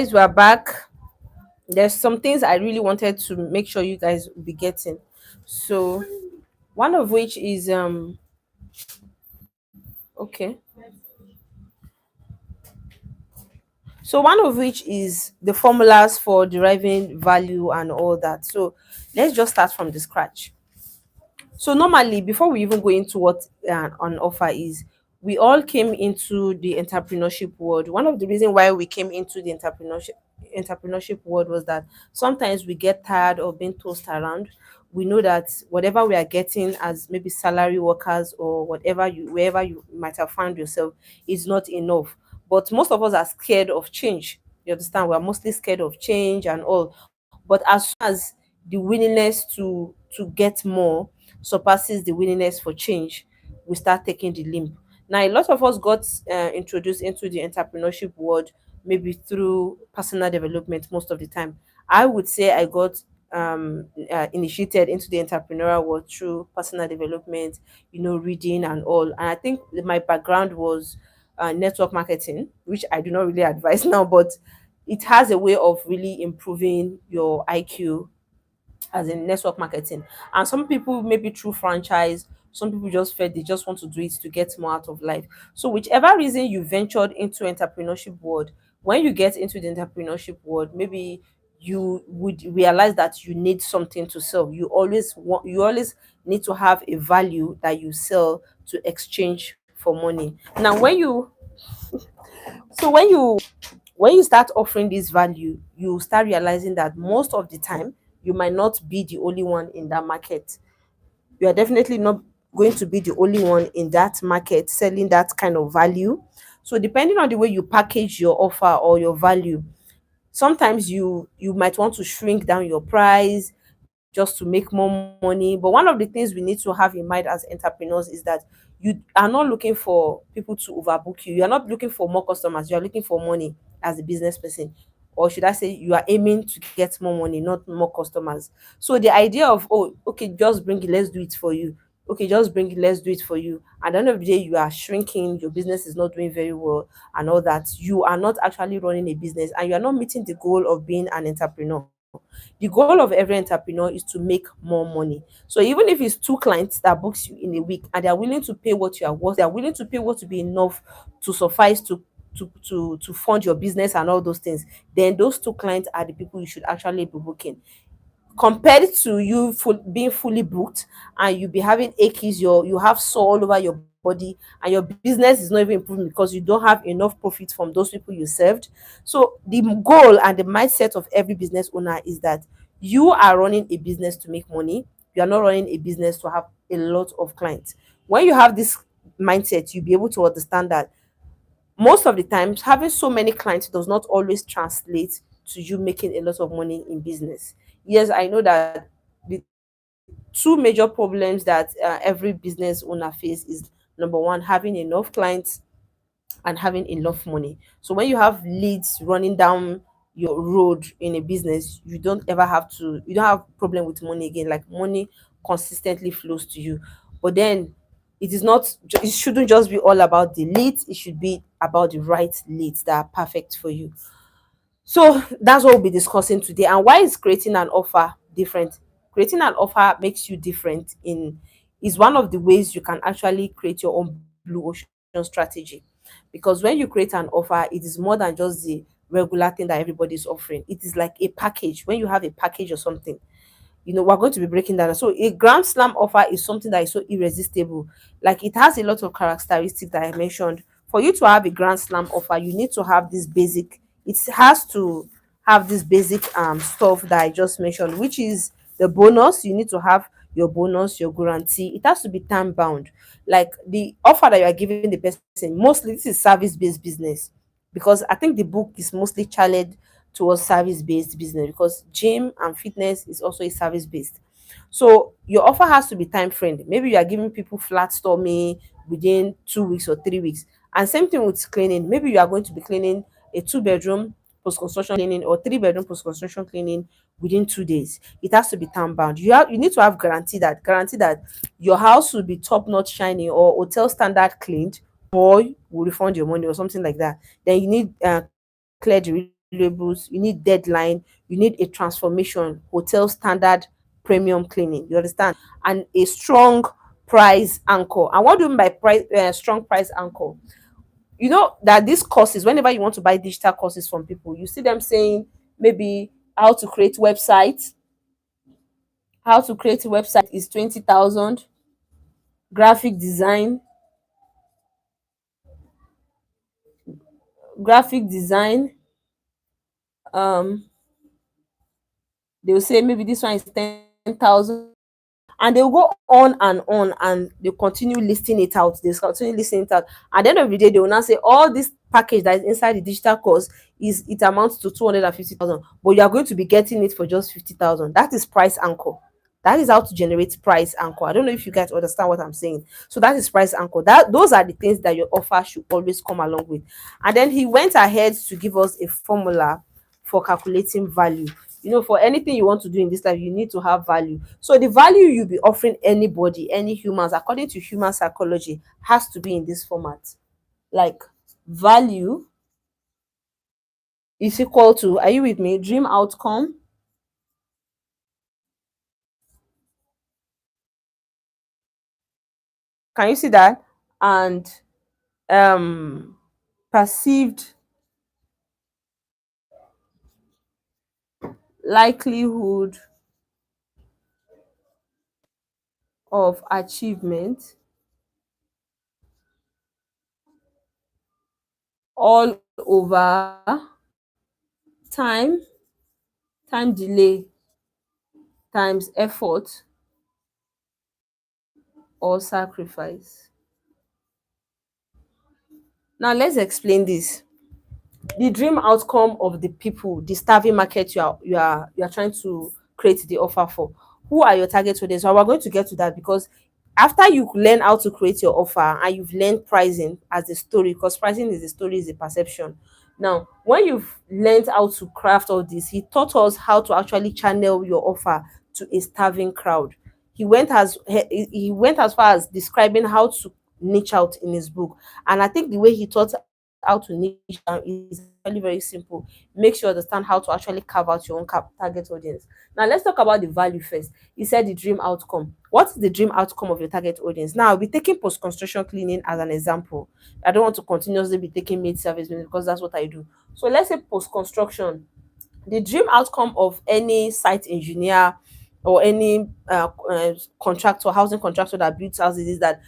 we're back. There's some things I really wanted to make sure you guys will be getting. So one of which is okay. So one of which is the formulas for deriving value and all that. So let's just start from the scratch. So normally, before we even go into what an offer is, we all came into the entrepreneurship world. One of the reasons why we came into the entrepreneurship world was that sometimes we get tired of being tossed around. We know that whatever we are getting as maybe salary workers or whatever you wherever you might have found yourself is not enough. But most of us are scared of change. You understand? We're mostly scared of change and all. But as soon as the willingness to get more surpasses the willingness for change, we start taking the limp. Now, a lot of us got introduced into the entrepreneurship world maybe through personal development most of the time. I would say I got initiated into the entrepreneurial world through personal development, reading and all. And I think my background was network marketing, which I do not really advise now, but it has a way of really improving your IQ as in network marketing. And some people maybe through franchise, some people just felt they just want to do it to get more out of life. So whichever reason you ventured into entrepreneurship world, when you get into the entrepreneurship world, maybe you would realize that you need something to sell. You always need to have a value that you sell to exchange for money. Now when you start offering this value, you start realizing that most of the time you might not be the only one in that market. You are definitely not going to be the only one in that market selling that kind of value. So depending on the way you package your offer or your value, sometimes you might want to shrink down your price just to make more money. But one of the things we need to have in mind as entrepreneurs is that you are not looking for people to overbook you. You are not looking for more customers. You are looking for money as a business person. Or should I say, you are aiming to get more money, not more customers. So the idea of, oh, okay, just bring it, let's do it for you. Okay, just bring it, let's do it for you. At the end of the day, you are shrinking, your business is not doing very well, and all that. You are not actually running a business and you are not meeting the goal of being an entrepreneur. The goal of every entrepreneur is to make more money. So even if it's two clients that books you in a week and they are willing to pay what you are worth, they are willing to pay what to be enough to suffice to fund your business and all those things, then those two clients are the people you should actually be booking, compared to you being fully booked and you be having aches, you have sore all over your body and your business is not even improving because you don't have enough profit from those people you served. So the goal and the mindset of every business owner is that you are running a business to make money. You are not running a business to have a lot of clients. When you have this mindset, you'll be able to understand that most of the times having so many clients does not always translate to you making a lot of money in business. Yes, I know that the two major problems that every business owner face is: number one, having enough clients, and having enough money. So when you have leads running down your road in a business, you don't have problem with money again. Like, money consistently flows to you. But then it shouldn't just be all about the leads, it should be about the right leads that are perfect for you. So that's what we'll be discussing today. And why is creating an offer different? Creating an offer makes you different in is one of the ways you can actually create your own blue ocean strategy. Because when you create an offer, it is more than just the regular thing that everybody is offering. It is like a package. When you have a package or something, we're going to be breaking down. So a grand slam offer is something that is so irresistible. Like, it has a lot of characteristics that I mentioned. For you to have a grand slam offer, you need to have this basic. It has to have this basic stuff that I just mentioned, which is the bonus. You need to have your bonus, your guarantee. It has to be time bound. Like, the offer that you are giving the person, mostly this is service based business, because I think the book is mostly channeled towards service based business, because gym and fitness is also a service based. So your offer has to be time framed. Maybe you are giving people flat stormy within 2 weeks or 3 weeks. And same thing with cleaning. Maybe you are going to be cleaning a two-bedroom post-construction cleaning or three-bedroom post-construction cleaning within 2 days. It has to be time bound. You need to have guarantee that your house will be top-notch shiny or hotel standard cleaned, or will refund your money or something like that. Then you need clear the reason valuables, you need deadline, you need a transformation, hotel standard premium cleaning. You understand? And a strong price anchor. And what do you mean by strong price anchor? You know that these courses, whenever you want to buy digital courses from people, you see them saying maybe how to create a website is 20,000, graphic design, graphic design, um they will say maybe this one is 10,000, and they'll go on and they continue listing it out. They continue listing it out. At the end of the day, they will now say all this package that is inside the digital course is it amounts to 250,000, but you are going to be getting it for just 50,000. That is price anchor. That is how to generate price anchor. I don't know if you guys understand what I'm saying. So that is price anchor. That those are the things that your offer should always come along with. And then he went ahead to give us a formula for calculating value. You know, for anything you want to do in this life, you need to have value. So the value you'll be offering anybody, any humans, according to human psychology, has to be in this format. Like, value is equal to, are you with me? Dream outcome. Can you see that? And um perceived likelihood of achievement all over time, time delay times effort or sacrifice. Now let's explain this. The dream outcome of the people, the starving market you are trying to create the offer for. Who are your target audience? So we're going to get to that, because after you learn how to create your offer and you've learned pricing as a story, because pricing is a story, is a perception. Now, when you've learned how to craft all this, he taught us how to actually channel your offer to a starving crowd. He went as far as describing how to niche out in his book. And I think the way he taught how to niche down is really very simple. Make sure you understand how to actually carve out your own target audience. Now let's talk about the value first. He said the dream outcome. What is the dream outcome of your target audience? Now I'll be taking post-construction cleaning as an example. I don't want to continuously be taking maid service because that's what I do. So let's say post-construction. The dream outcome of any site engineer or any contractor, housing contractor that builds houses, is that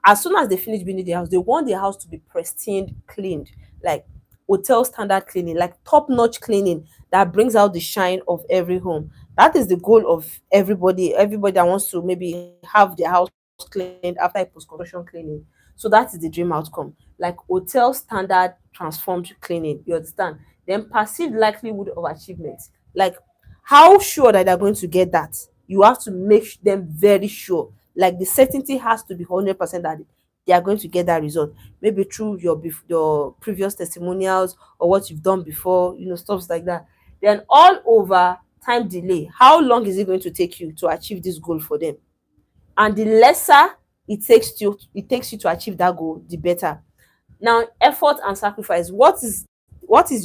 as soon as they finish building the house, they want the house to be pristine, cleaned, like hotel standard cleaning, like top notch cleaning that brings out the shine of every home. That is the goal of everybody that wants to maybe have their house cleaned after a post construction cleaning. So that is the dream outcome, like hotel standard transformed cleaning. You understand? Then perceived likelihood of achievement, like how sure that they're going to get that. You have to make them very sure, like the certainty has to be 100% that they are going to get that result, maybe through your previous testimonials or what you've done before, stuff like that. Then all over time delay, how long is it going to take you to achieve this goal for them? And the lesser it takes you to achieve that goal, the better. Now, effort and sacrifice. What is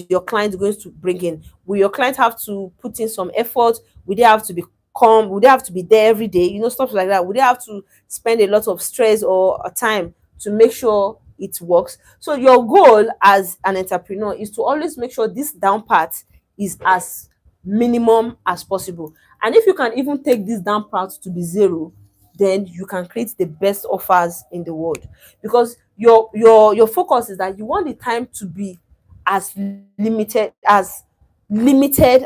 your client going to bring in? Will your client have to put in some effort? Will they have to be calm? Will they have to be there every day? Stuff like that. Will they have to spend a lot of stress or time to make sure it works? So your goal as an entrepreneur is to always make sure this down part is as minimum as possible. And if you can even take this down part to be zero, then you can create the best offers in the world, because your focus is that you want the time to be as limited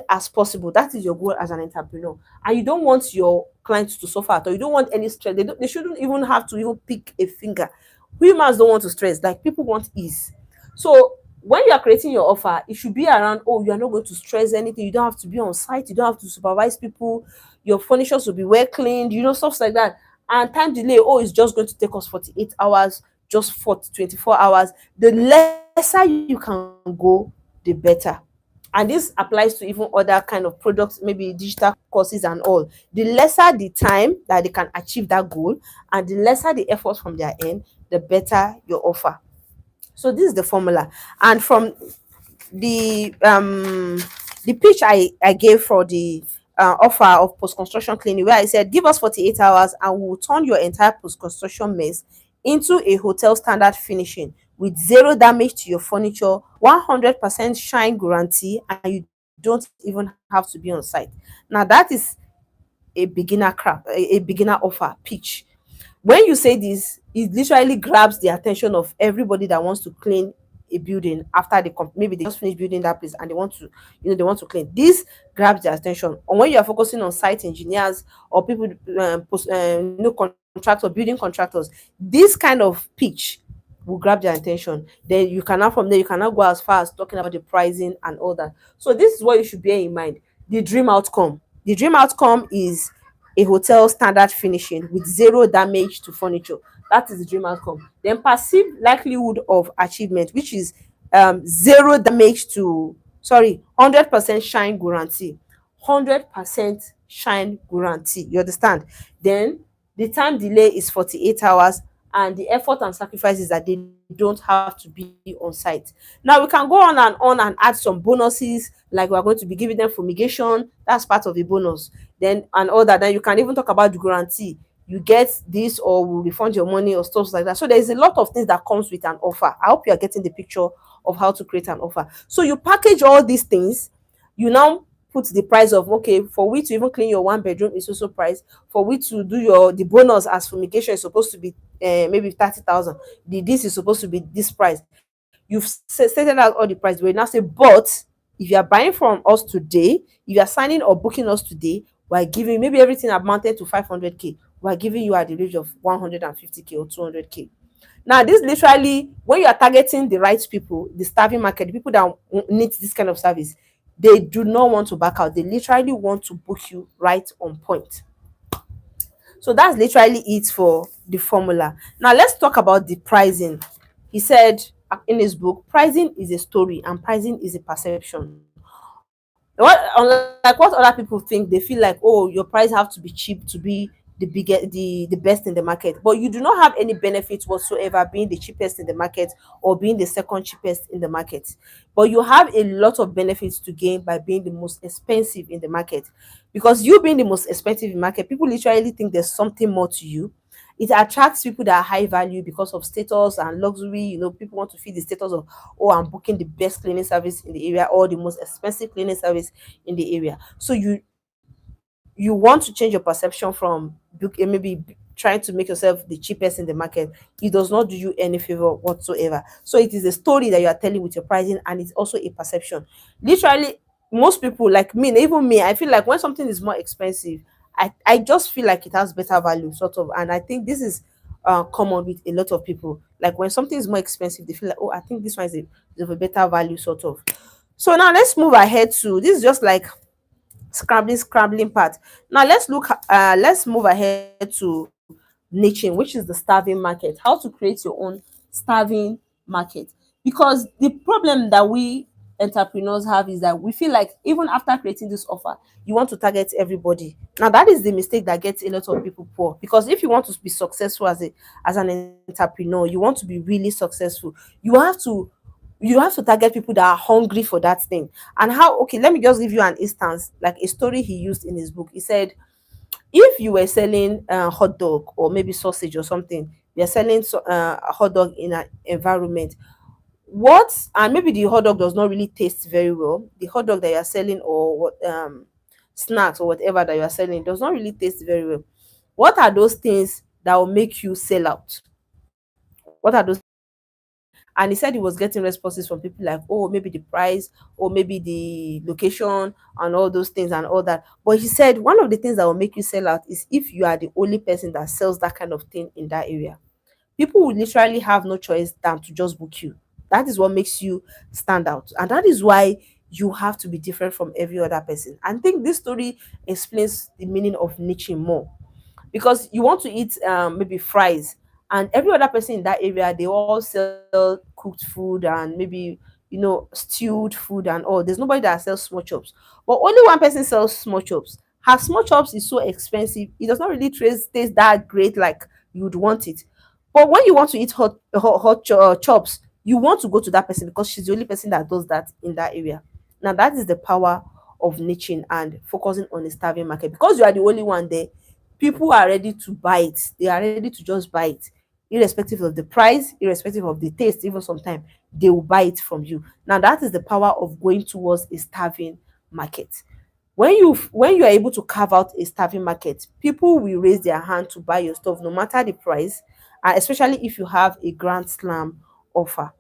as possible. That is your goal as an entrepreneur, and you don't want your clients to suffer at all. You don't want any stress. They shouldn't even have to even pick a finger. Humans don't want to stress, like people want ease. So when you are creating your offer, it should be around, oh, you are not going to stress anything, you don't have to be on site, you don't have to supervise people, your furniture will be well cleaned, stuff like that. And time delay, oh, it's just going to take us 48 hours, just for 24 hours. The lesser you can go, the better. And this applies to even other kind of products, maybe digital courses and all. The lesser the time that they can achieve that goal, and the lesser the effort from their end, the better your offer. So this is the formula. And from the pitch I gave for the offer of post construction cleaning, where I said, give us 48 hours and we'll turn your entire post construction mess into a hotel standard finishing with zero damage to your furniture, 100% shine guarantee, and you don't even have to be on site. Now that is a beginner offer pitch. When you say this, it literally grabs the attention of everybody that wants to clean a building after maybe they just finished building that place and they want to, they want to clean. This grabs their attention. Or when you are focusing on site engineers or people, contractors, building contractors, this kind of pitch will grab their attention. Then you cannot from there you cannot go as far as talking about the pricing and all that. So this is what you should bear in mind. The dream outcome. The dream outcome is a hotel standard finishing with zero damage to furniture. That is the dream outcome. Then perceived likelihood of achievement, which is zero damage to, sorry, 100% shine guarantee. 100% shine guarantee. You understand? Then the time delay is 48 hours, and the effort and sacrifices that they don't have to be on site. Now we can go on and add some bonuses, like we're going to be giving them fumigation. That's part of the bonus. Then and all that. Then you can even talk about the guarantee. You get this, or we'll refund your money, or stuff like that. So there's a lot of things that comes with an offer. I hope you are getting the picture of how to create an offer. So you package all these things. You now put the price of, okay, for we to even clean your one bedroom is also price. For we to do the bonus as fumigation is supposed to be maybe 30,000. This is supposed to be this price. You've stated out all the price. We now say, but if you are buying from us today, if you are signing or booking us today, we're giving maybe everything amounted to 500k. We're giving you at the range of 150k or 200k. Now, this literally, when you are targeting the right people, the starving market, the people that need this kind of service, they do not want to back out. They literally want to book you right on point. So that's literally it for the formula. Now let's talk about the pricing. He said in his book, pricing is a story and pricing is a perception. What, unlike what other people think, they feel like, oh, your price have to be cheap to be the biggest, the best in the market. But you do not have any benefits whatsoever being the cheapest in the market or being the second cheapest in the market. But you have a lot of benefits to gain by being the most expensive in the market. Because you being the most expensive in the market, people literally think there's something more to you. It attracts people that are high value because of status and luxury. People want to feel the status of, oh, I'm booking the best cleaning service in the area or the most expensive cleaning service in the area. So you want to change your perception from maybe trying to make yourself the cheapest in the market. It does not do you any favor whatsoever. So it is a story that you are telling with your pricing, and it's also a perception. Literally, most people like me, even me, I feel like when something is more expensive, I just feel like it has better value, sort of. And I think this is common with a lot of people. Like when something is more expensive, they feel like, oh, I think this one is of a better value, sort of. So now let's move ahead to this is just like scrambling part. Now let's move ahead to niching, which is the starving market. How to create your own starving market. Because the problem that we entrepreneurs have is that we feel like even after creating this offer, you want to target everybody. Now that is the mistake that gets a lot of people poor. Because if you want to be successful as an entrepreneur, you want to be really successful, you have to target people that are hungry for that thing. And how, okay, let me just give you an instance, like a story he used in his book. He said, if you were selling hot dog or maybe sausage or something, you're selling a hot dog in an environment, and maybe the hot dog does not really taste very well, the hot dog that you're selling, or what snacks or whatever that you're selling does not really taste very well. What are those things that will make you sell out? What are those? And he said he was getting responses from people like, oh, maybe the price, or maybe the location, and all those things and all that. But he said one of the things that will make you sell out is if you are the only person that sells that kind of thing in that area. People will literally have no choice than to just book you. That is what makes you stand out, and that is why you have to be different from every other person. I think this story explains the meaning of niching more, because you want to eat maybe fries, and every other person in that area, they all sell cooked food and maybe stewed food and all. There's nobody that sells small chops, but only one person sells small chops. Her small chops is so expensive, it does not really taste that great like you would want it. But when you want to eat chops, you want to go to that person because she's the only person that does that in that area. Now that is the power of niching and focusing on a starving market. Because you are the only one there, people are ready to buy it. They are ready to just buy it, irrespective of the price, irrespective of the taste. Even sometimes they will buy it from you. Now that is the power of going towards a starving market. When you are able to carve out a starving market, people will raise their hand to buy your stuff no matter the price, and especially if you have a grand slam offer.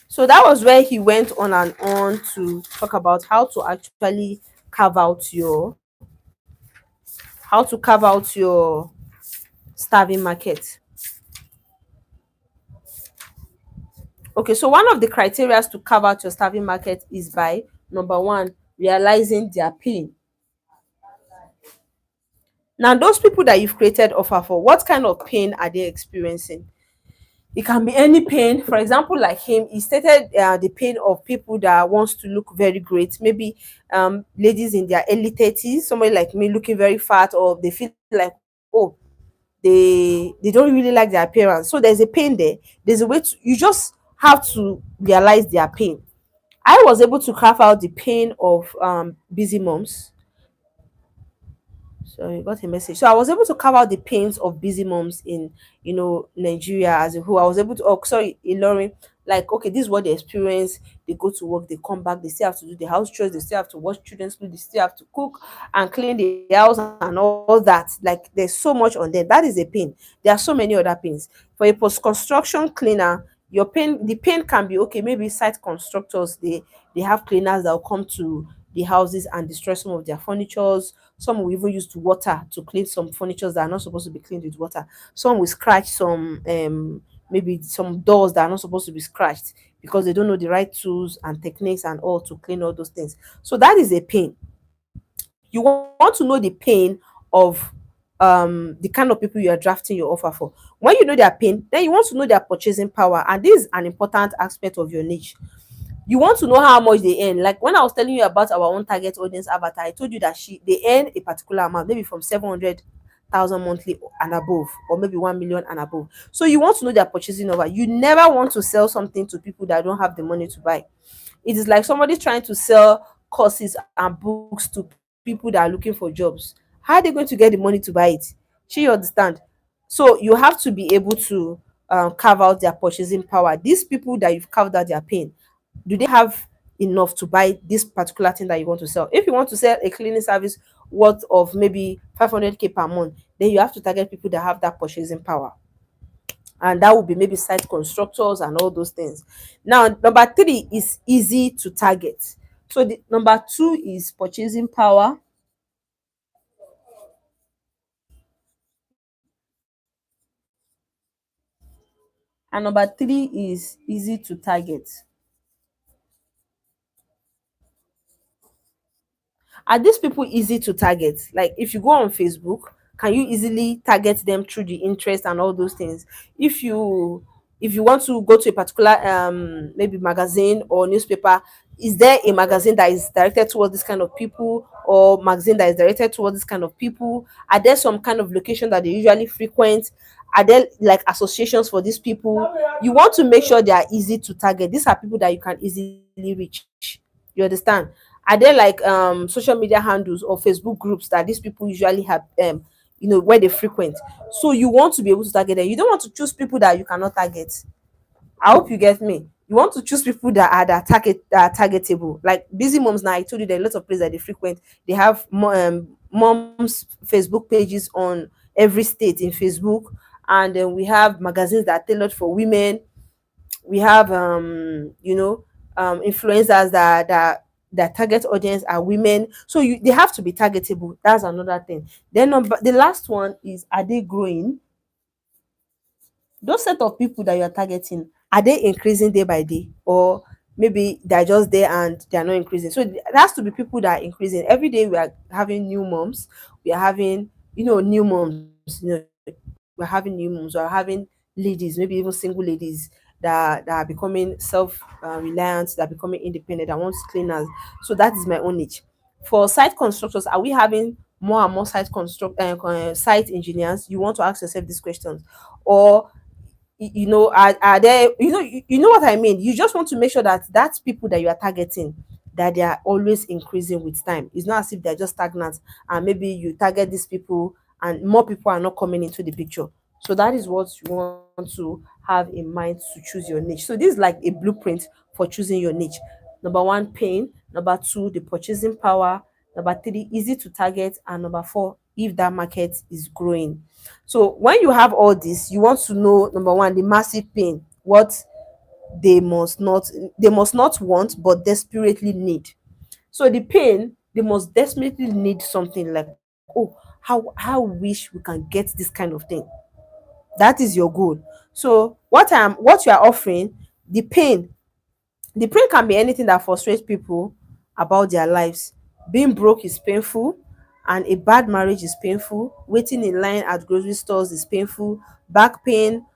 So that was where he went on and on to talk about carve out your how to carve out your starving market. Okay, so one of the criteria to carve out your starving market is by number one, realizing their pain. Now, those people that you've created offer for, what kind of pain are they experiencing? It can be any pain. For example, like him, he stated the pain of people that wants to look very great. Maybe ladies in their early 30s, somebody like me looking very fat, or they feel like, oh, they don't really like their appearance. So there's a pain there. There's a way to, you just have to realize their pain. I was able to carve out the pain of busy moms. So you got a message. So I was able to cover out the pains of busy moms in, Nigeria as a whole. I was able to, oh, sorry, Ilorin, like, okay, this is what they experience. They go to work, they come back, they still have to do the house chores, they still have to watch children's school, they still have to cook and clean the house and all that. Like, there's so much on there. That is a pain. There are so many other pains. For a post-construction cleaner, the pain can be, okay, maybe site constructors, they have cleaners that will come to the houses and destroy some of their furnitures. Some will even use the water to clean some furnitures that are not supposed to be cleaned with water. Some will scratch some maybe some doors that are not supposed to be scratched because they don't know the right tools and techniques and all to clean all those things. So that is a pain. You want to know the pain of the kind of people you are drafting your offer for. When you know their pain, then you want to know their purchasing power, and this is an important aspect of your niche. You want to know how much they earn. Like when I was telling you about our own target audience avatar, I told you that they earn a particular amount, maybe from 700,000 monthly and above, or maybe 1 million and above. So you want to know their purchasing power. You never want to sell something to people that don't have the money to buy. It is like somebody trying to sell courses and books to people that are looking for jobs. How are they going to get the money to buy it? You understand? So you have to be able to carve out their purchasing power. These people that you've carved out their pain, do they have enough to buy this particular thing that you want to sell? If you want to sell a cleaning service worth of maybe 500k per month, then you have to target people that have that purchasing power, and that would be maybe site constructors and all those things. Now, number three is easy to target. So the number two is purchasing power, and number three is easy to target. Are these people easy to target? Like if you go on Facebook, can you easily target them through the interest and all those things? If you want to go to a particular maybe magazine or newspaper, is there a magazine that is directed towards this kind of people, or magazine that is directed towards this kind of people? Are there some kind of location that they usually frequent? Are there like associations for these people? You want to make sure they are easy to target. These are people that you can easily reach. You understand? Are there like social media handles or Facebook groups that these people usually have where they frequent? So you want to be able to target them. You don't want to choose people that you cannot target. I hope you get me. You want to choose people that are targetable. Like busy moms now, I told you there are lots of places that they frequent. They have moms Facebook pages on every state in Facebook, and then we have magazines that are tailored for women. We have influencers that target audience are women. So they have to be targetable. That's another thing. Then the last one is, are they growing? Those set of people that you are targeting, are they increasing day by day, or maybe they're just there and they're not increasing? So it has to be people that are increasing every day. We are having new moms, we are having new moms, we're having new moms, we're having ladies, maybe even single ladies that are becoming self reliant, that are becoming independent, that wants cleaners. So that is my own niche. For site constructors, are we having more and more site engineers? You want to ask yourself these questions. Or are there, you know what I mean. You just want to make sure that people that you are targeting, that they are always increasing with time. It's not as if they're just stagnant, and maybe you target these people and more people are not coming into the picture. So that is what you want to have in mind to choose your niche. So this is like a blueprint for choosing your niche. Number one, pain. Number two, the purchasing power. Number three, easy to target. And number four, if that market is growing. So when you have all this, you want to know, number one, the massive pain, what they must not want but desperately need. So the pain, they must desperately need something like, oh, how wish we can get this kind of thing. That is your goal. So what you are offering, the pain, can be anything that frustrates people about their lives. Being broke is painful, and a bad marriage is painful. Waiting in line at grocery stores is painful. Back pain,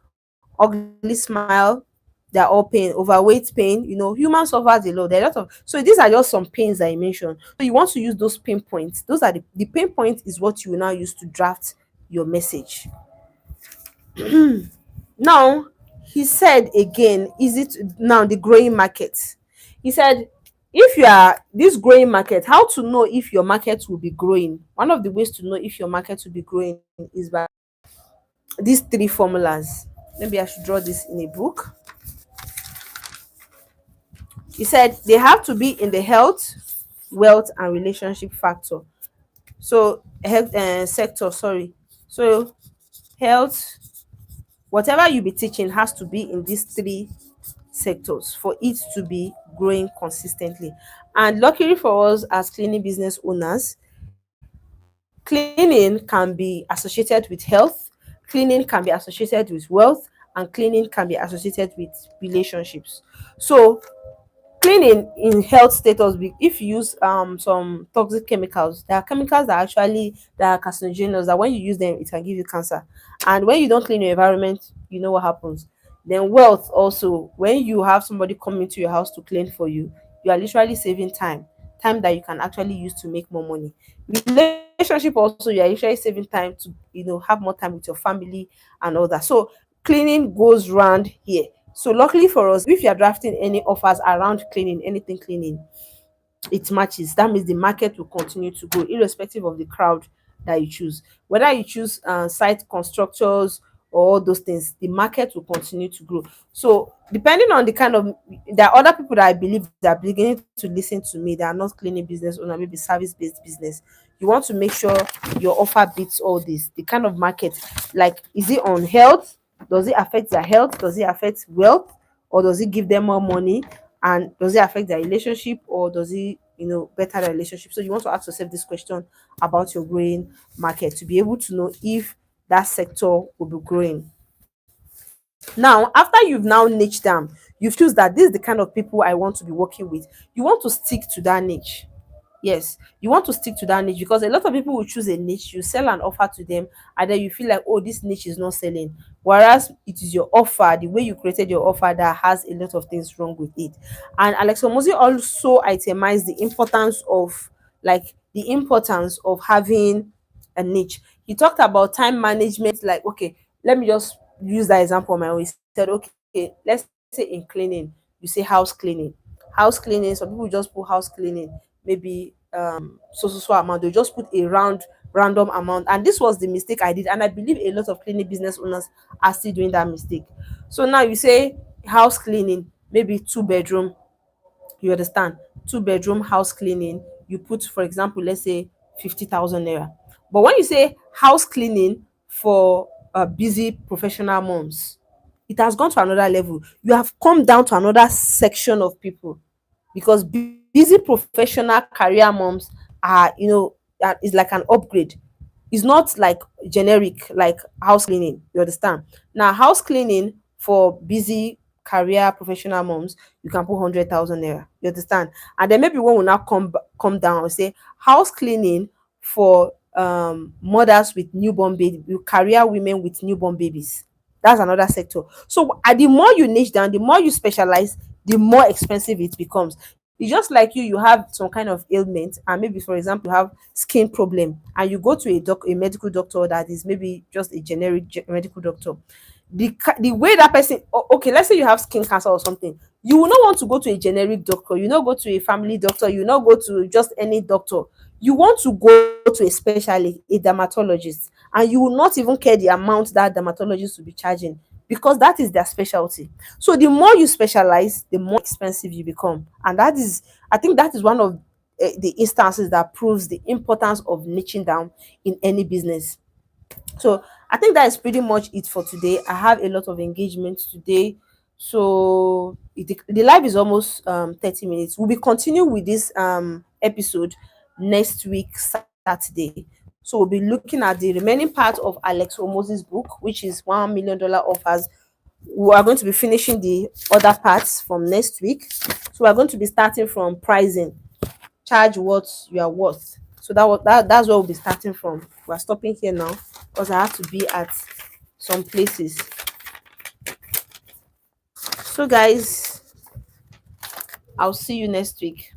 ugly smile, they're all pain. Overweight pain, human suffers a lot. There are a lot of, so these are just some pains that I mentioned. So you want to use those pain points. Those are the pain point is what you will now use to draft your message. Now, he said again, is it now the growing market? He said, if you are this growing market, how to know if your market will be growing? One of the ways to know if your market will be growing is by these three formulas. Maybe I should draw this in a book. He said they have to be in the health, wealth, and relationship factor. So health sector, sorry. So health, whatever you be teaching has to be in these three sectors for it to be growing consistently. And luckily for us as cleaning business owners, cleaning can be associated with health, cleaning can be associated with wealth, and cleaning can be associated with relationships. So cleaning in health status, if you use some toxic chemicals, there are chemicals that actually that are carcinogenous, that when you use them it can give you cancer. And when you don't clean your environment, you know what happens. Then wealth also, when you have somebody coming to your house to clean for you, you are literally saving time that you can actually use to make more money. Relationship also, you are literally saving time to have more time with your family and all that. So cleaning goes round here. So luckily for us, if you are drafting any offers around cleaning, anything cleaning, it matches. That means the market will continue to grow, irrespective of the crowd that you choose. Whether you choose site constructors or all those things, the market will continue to grow. So depending on the kind of, there are other people that I believe that are beginning to listen to me that are not cleaning business owner, maybe service based business. You want to make sure your offer beats all this. The kind of market, like, is it on health? Does it affect their health? Does it affect wealth? Or does it give them more money? And does it affect their relationship, or does it better their relationship? So you want to ask yourself this question about your growing market to be able to know if that sector will be growing. Now, after you've now niched down, you've choose that this is the kind of people I want to be working with, you want to stick to that niche. Yes, you want to stick to that niche, because a lot of people will choose a niche, you sell an offer to them, and then you feel like, oh, this niche is not selling. Whereas it is your offer, the way you created your offer, that has a lot of things wrong with it. And Alex Hormozi also itemized the importance of having a niche. He talked about time management, like, okay, let me just use that example on my own. He said, okay, let's say in cleaning, you say house cleaning. House cleaning, some people just put house cleaning, maybe so amount. They just put a random amount. And this was the mistake I did. And I believe a lot of cleaning business owners are still doing that mistake. So now you say house cleaning, maybe 2 bedroom, you understand, 2 bedroom house cleaning, you put, for example, let's say 50,000 naira. But when you say house cleaning for busy professional moms, it has gone to another level. You have come down to another section of people, because busy professional career moms are, that is like an upgrade. It's not like generic like house cleaning, you understand. Now house cleaning for busy career professional moms, you can put 100,000 naira, you understand. And then maybe one will now come down and say house cleaning for mothers with newborn baby, career women with newborn babies. That's another sector. So the more you niche down, the more you specialize, the more expensive it becomes. It's just like you have some kind of ailment, and maybe, for example, you have skin problem, and you go to a medical doctor that is maybe just a generic medical doctor. the way that person, okay, let's say you have skin cancer or something, you will not want to go to a generic doctor, you not go to a family doctor, you not go to just any doctor. You want to go to a specialist, a dermatologist, and you will not even care the amount that dermatologist will be charging, because that is their specialty. So the more you specialize, the more expensive you become. And that is, I think that is one of the instances that proves the importance of niching down in any business. So I think that is pretty much it for today. I have a lot of engagements today. So the live is almost 30 minutes. We'll be continuing with this episode next week, Saturday. So we'll be looking at the remaining part of Alex Hormozi's book, which is $1 million offers. We are going to be finishing the other parts from next week. So we're going to be starting from pricing, charge what you are worth. So that's where we'll be starting from. We're stopping here now because I have to be at some places. So guys, I'll see you next week.